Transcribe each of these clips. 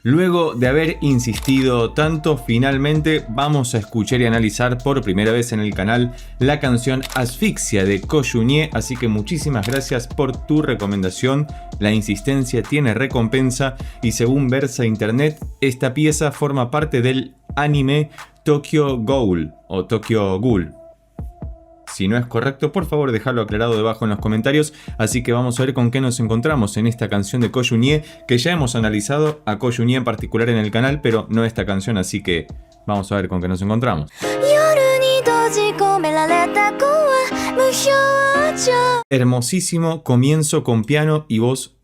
Luego de haber insistido tanto, finalmente vamos a escuchar y analizar por primera vez en el canal la canción Asfixia de Ko Junie, así que muchísimas gracias por tu recomendación. La insistencia tiene recompensa y según Versa Internet, esta pieza forma parte del anime Tokyo Ghoul o Tokyo Ghoul. Si no es correcto, por favor dejadlo aclarado debajo en los comentarios. Así que vamos a ver con qué nos encontramos en esta canción de Ko Junie, que ya hemos analizado a Ko Junie en particular en el canal, pero no esta canción, así que vamos a ver con qué nos encontramos. Hermosísimo comienzo con piano y voz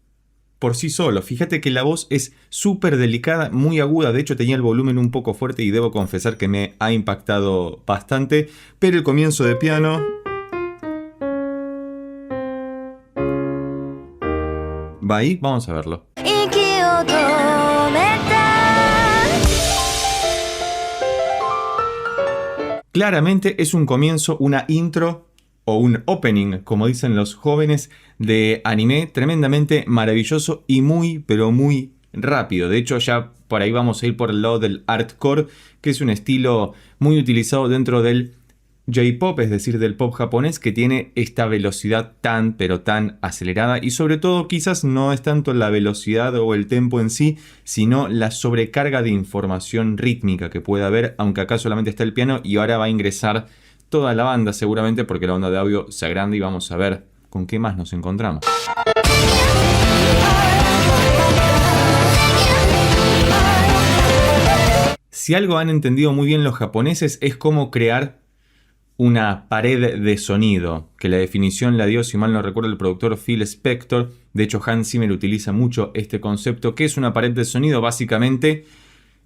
por sí solo. Fíjate que la voz es súper delicada, muy aguda. De hecho tenía el volumen un poco fuerte y debo confesar que me ha impactado bastante. Pero el comienzo de piano va ahí, vamos a verlo. Claramente es un comienzo, una intro o un opening, como dicen los jóvenes, de anime tremendamente maravilloso y muy, pero muy rápido. De hecho, ya por ahí vamos a ir por el lado del artcore, que es un estilo muy utilizado dentro del J-pop, es decir, del pop japonés, que tiene esta velocidad tan, pero tan acelerada. Y sobre todo, quizás no es tanto la velocidad o el tempo en sí, sino la sobrecarga de información rítmica que puede haber, aunque acá solamente está el piano y ahora va a ingresar toda la banda seguramente porque la onda de audio se agranda y vamos a ver con qué más nos encontramos. Si algo han entendido muy bien los japoneses es cómo crear una pared de sonido, que la definición la dio, si mal no recuerdo, el productor Phil Spector. De hecho, Hans Zimmer utiliza mucho este concepto. ¿Qué es una pared de sonido? Básicamente,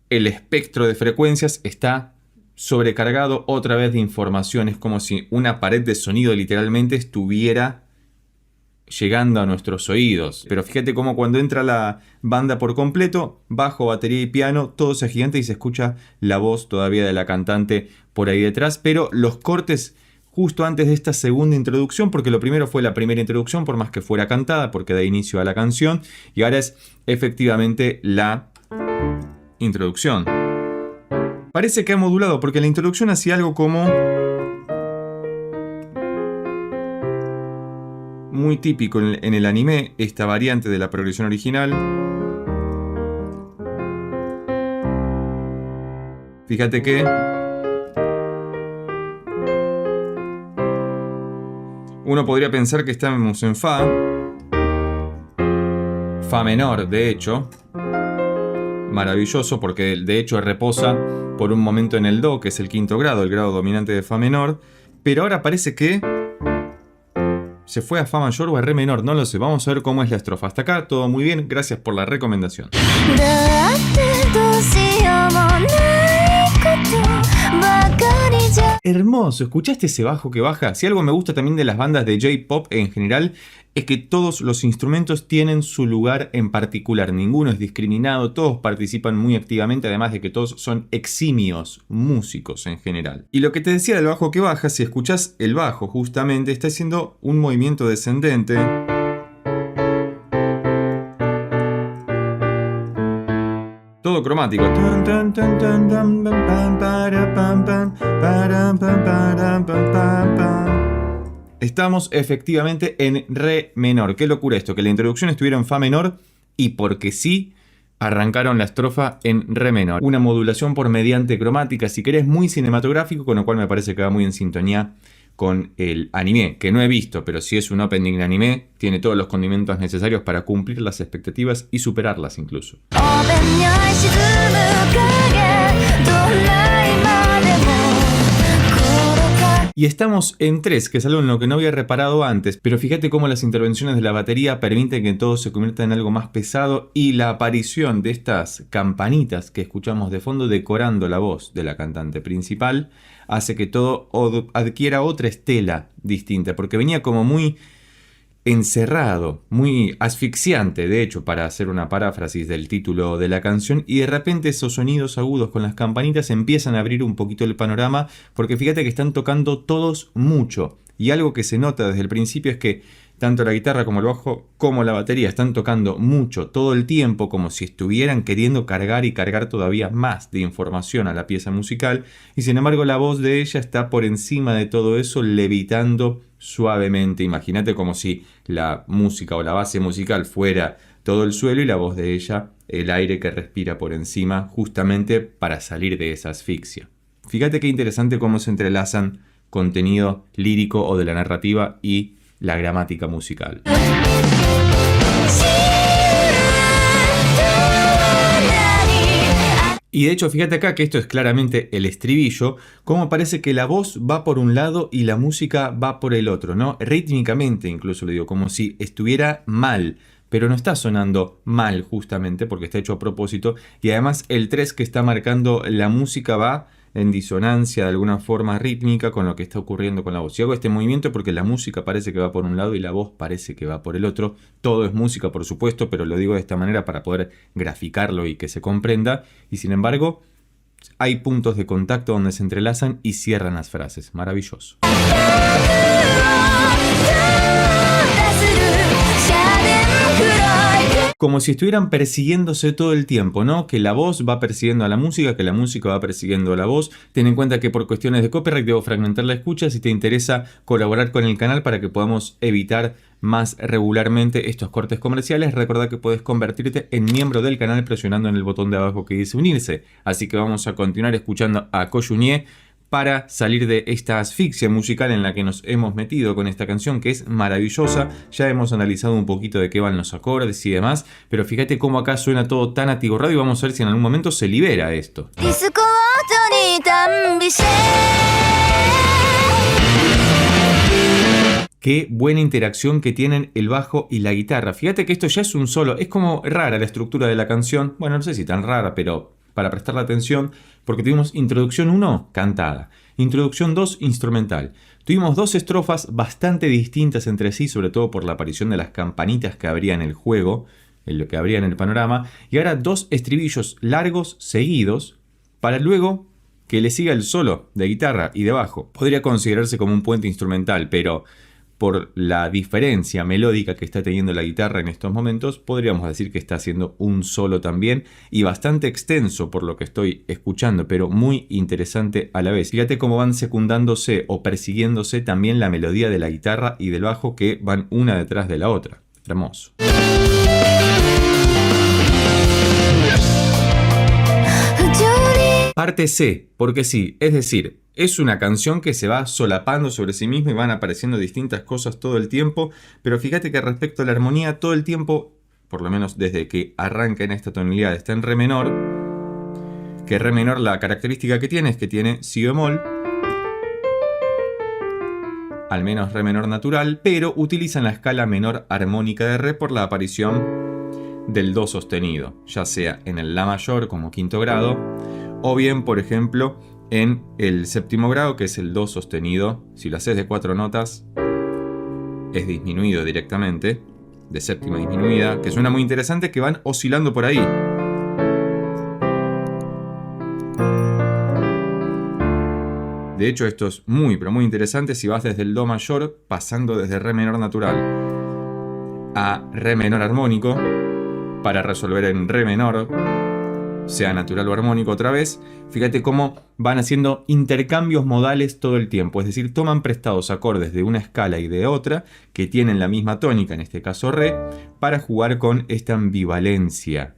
el espectro de frecuencias está sobrecargado otra vez de información. Es como si una pared de sonido literalmente estuviera llegando a nuestros oídos. Pero fíjate cómo cuando entra la banda por completo, bajo, batería y piano, todo se agiganta y se escucha la voz todavía de la cantante por ahí detrás. Pero los cortes justo antes de esta segunda introducción, porque lo primero fue la primera introducción, por más que fuera cantada, porque da inicio a la canción, y ahora es efectivamente la introducción. Parece que ha modulado porque la introducción hacía algo como muy típico en el anime, esta variante de la progresión original. Fíjate que uno podría pensar que estamos en fa menor, de hecho. Maravilloso porque de hecho reposa por un momento en el do, que es el quinto grado, el grado dominante de fa menor, pero ahora parece que se fue a fa mayor o a re menor, no lo sé. Vamos a ver cómo es la estrofa. Hasta acá todo muy bien, gracias por la recomendación. Hermoso, ¿escuchaste ese bajo que baja? Si algo me gusta también de las bandas de J-pop en general es que todos los instrumentos tienen su lugar en particular, ninguno es discriminado, todos participan muy activamente, además de que todos son eximios músicos en general. Y lo que te decía del bajo que baja, si escuchás el bajo justamente está haciendo un movimiento descendente. Todo cromático. Estamos efectivamente en re menor. Qué locura esto, que la introducción estuviera en fa menor y porque sí arrancaron la estrofa en re menor. Una modulación por mediante cromática, si querés, muy cinematográfico, con lo cual me parece que va muy en sintonía con el anime, que no he visto, pero si es un opening de anime, tiene todos los condimentos necesarios para cumplir las expectativas y superarlas incluso. Y estamos en 3, que es algo en lo que no había reparado antes, pero fíjate cómo las intervenciones de la batería permiten que todo se convierta en algo más pesado y la aparición de estas campanitas que escuchamos de fondo decorando la voz de la cantante principal hace que todo adquiera otra estela distinta, porque venía como muy encerrado, muy asfixiante, de hecho, para hacer una paráfrasis del título de la canción, y de repente esos sonidos agudos con las campanitas empiezan a abrir un poquito el panorama, porque fíjate que están tocando todos mucho, y algo que se nota desde el principio es que tanto la guitarra como el bajo como la batería están tocando mucho todo el tiempo, como si estuvieran queriendo cargar y cargar todavía más de información a la pieza musical, y sin embargo la voz de ella está por encima de todo eso, levitando suavemente. Imagínate como si la música o la base musical fuera todo el suelo y la voz de ella el aire que respira por encima, justamente para salir de esa asfixia. Fíjate qué interesante cómo se entrelazan contenido lírico o de la narrativa y la gramática musical. Y de hecho, fíjate acá que esto es claramente el estribillo, cómo parece que la voz va por un lado y la música va por el otro, ¿no? Rítmicamente incluso lo digo, como si estuviera mal, pero no está sonando mal justamente porque está hecho a propósito, y además el 3 que está marcando la música va en disonancia de alguna forma rítmica con lo que está ocurriendo con la voz. Y hago este movimiento porque la música parece que va por un lado y la voz parece que va por el otro. Todo es música, por supuesto, pero lo digo de esta manera para poder graficarlo y que se comprenda. Y sin embargo, hay puntos de contacto donde se entrelazan y cierran las frases. Maravilloso. Como si estuvieran persiguiéndose todo el tiempo, ¿no? Que la voz va persiguiendo a la música, que la música va persiguiendo a la voz. Ten en cuenta que por cuestiones de copyright debo fragmentar la escucha. Si te interesa colaborar con el canal para que podamos evitar más regularmente estos cortes comerciales, recuerda que puedes convertirte en miembro del canal presionando en el botón de abajo que dice unirse. Así que vamos a continuar escuchando a Ko Junie para salir de esta asfixia musical en la que nos hemos metido con esta canción, que es maravillosa. Ya hemos analizado un poquito de qué van los acordes y demás, pero fíjate cómo acá suena todo tan atiborrado y vamos a ver si en algún momento se libera esto. Qué buena interacción que tienen el bajo y la guitarra. Fíjate que esto ya es un solo, es como rara la estructura de la canción. Bueno, no sé si tan rara, pero para prestarle atención, porque tuvimos introducción 1 cantada, introducción 2 instrumental. Tuvimos dos estrofas bastante distintas entre sí, sobre todo por la aparición de las campanitas que habría en el juego, en lo que habría en el panorama, y ahora dos estribillos largos seguidos, para luego que le siga el solo de guitarra y de bajo. Podría considerarse como un puente instrumental, pero por la diferencia melódica que está teniendo la guitarra en estos momentos, podríamos decir que está haciendo un solo también, y bastante extenso por lo que estoy escuchando, pero muy interesante a la vez. Fíjate cómo van secundándose o persiguiéndose también la melodía de la guitarra y del bajo, que van una detrás de la otra. Hermoso. Parte C, porque sí, es decir, es una canción que se va solapando sobre sí misma y van apareciendo distintas cosas todo el tiempo, pero fíjate que respecto a la armonía, todo el tiempo, por lo menos desde que arranca en esta tonalidad, está en re menor, que re menor la característica que tiene es que tiene si bemol, al menos re menor natural, pero utilizan la escala menor armónica de re por la aparición del do sostenido, ya sea en el la mayor como quinto grado, o bien, por ejemplo, en el séptimo grado, que es el do sostenido. Si lo haces de 4 notas, es disminuido directamente, de séptima disminuida, que suena muy interesante, que van oscilando por ahí. De hecho, esto es muy, pero muy interesante si vas desde el do mayor, pasando desde re menor natural a re menor armónico, para resolver en re menor, sea natural o armónico otra vez. Fíjate cómo van haciendo intercambios modales todo el tiempo, es decir, toman prestados acordes de una escala y de otra que tienen la misma tónica, en este caso re, para jugar con esta ambivalencia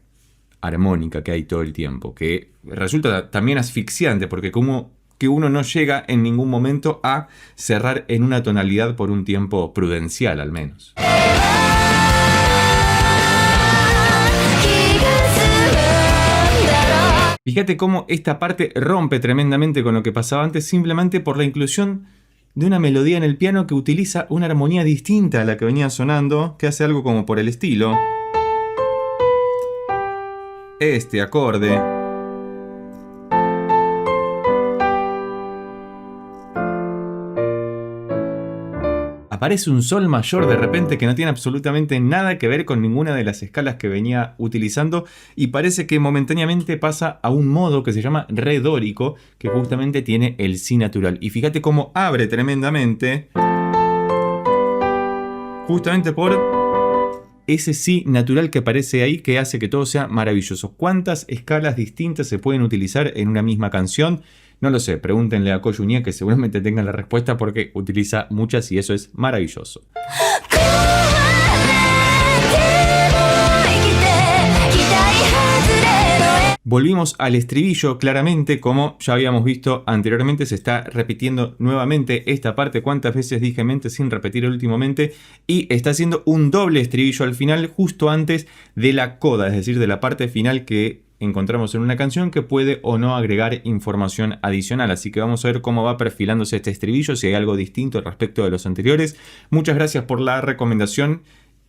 armónica que hay todo el tiempo, que resulta también asfixiante, porque como que uno no llega en ningún momento a cerrar en una tonalidad por un tiempo prudencial al menos. Fíjate cómo esta parte rompe tremendamente con lo que pasaba antes, simplemente por la inclusión de una melodía en el piano que utiliza una armonía distinta a la que venía sonando, que hace algo como por el estilo. Este acorde. Aparece un sol mayor de repente que no tiene absolutamente nada que ver con ninguna de las escalas que venía utilizando, y parece que momentáneamente pasa a un modo que se llama re dórico, que justamente tiene el si natural. Y fíjate cómo abre tremendamente Justamente por ese sí natural que aparece ahí, que hace que todo sea maravilloso. ¿Cuántas escalas distintas se pueden utilizar en una misma canción? No lo sé, pregúntenle a Ko Junie, que seguramente tengan la respuesta porque utiliza muchas y eso es maravilloso. Volvimos al estribillo, claramente, como ya habíamos visto anteriormente, se está repitiendo nuevamente esta parte. ¿Cuántas veces dije mente sin repetir el último mente? Y está haciendo un doble estribillo al final, justo antes de la coda, es decir, de la parte final que encontramos en una canción que puede o no agregar información adicional. Así que vamos a ver cómo va perfilándose este estribillo, si hay algo distinto respecto de los anteriores. Muchas gracias por la recomendación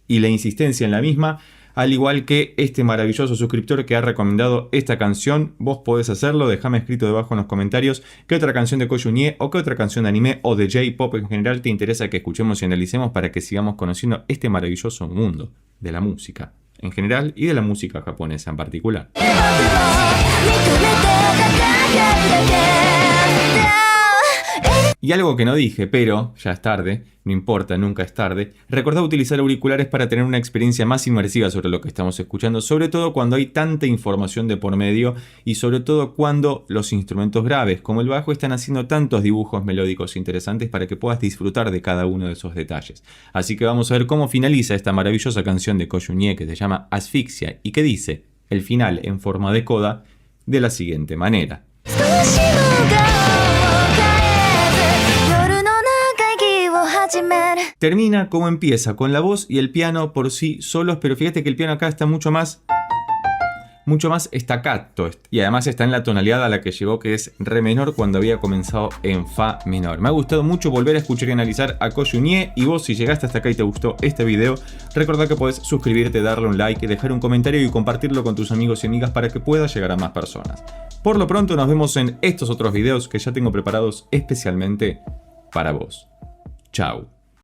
y la insistencia en la misma. Al igual que este maravilloso suscriptor que ha recomendado esta canción, vos podés hacerlo, dejame escrito debajo en los comentarios qué otra canción de Ko Junie o qué otra canción de anime o de J-Pop en general te interesa que escuchemos y analicemos para que sigamos conociendo este maravilloso mundo de la música en general y de la música japonesa en particular. Y algo que no dije, pero ya es tarde, no importa, nunca es tarde, recordá utilizar auriculares para tener una experiencia más inmersiva sobre lo que estamos escuchando, sobre todo cuando hay tanta información de por medio y sobre todo cuando los instrumentos graves como el bajo están haciendo tantos dibujos melódicos interesantes para que puedas disfrutar de cada uno de esos detalles. Así que vamos a ver cómo finaliza esta maravillosa canción de Ko Junie que se llama Asfixia y que dice el final en forma de coda de la siguiente manera. Termina como empieza, con la voz y el piano por sí solos, pero fíjate que el piano acá está mucho más staccato y además está en la tonalidad a la que llegó, que es re menor, cuando había comenzado en fa menor. Me ha gustado mucho volver a escuchar y analizar a Ko Junie, y vos, si llegaste hasta acá y te gustó este video, recordá que podés suscribirte, darle un like, dejar un comentario y compartirlo con tus amigos y amigas para que pueda llegar a más personas. Por lo pronto nos vemos en estos otros videos que ya tengo preparados especialmente para vos. Chao.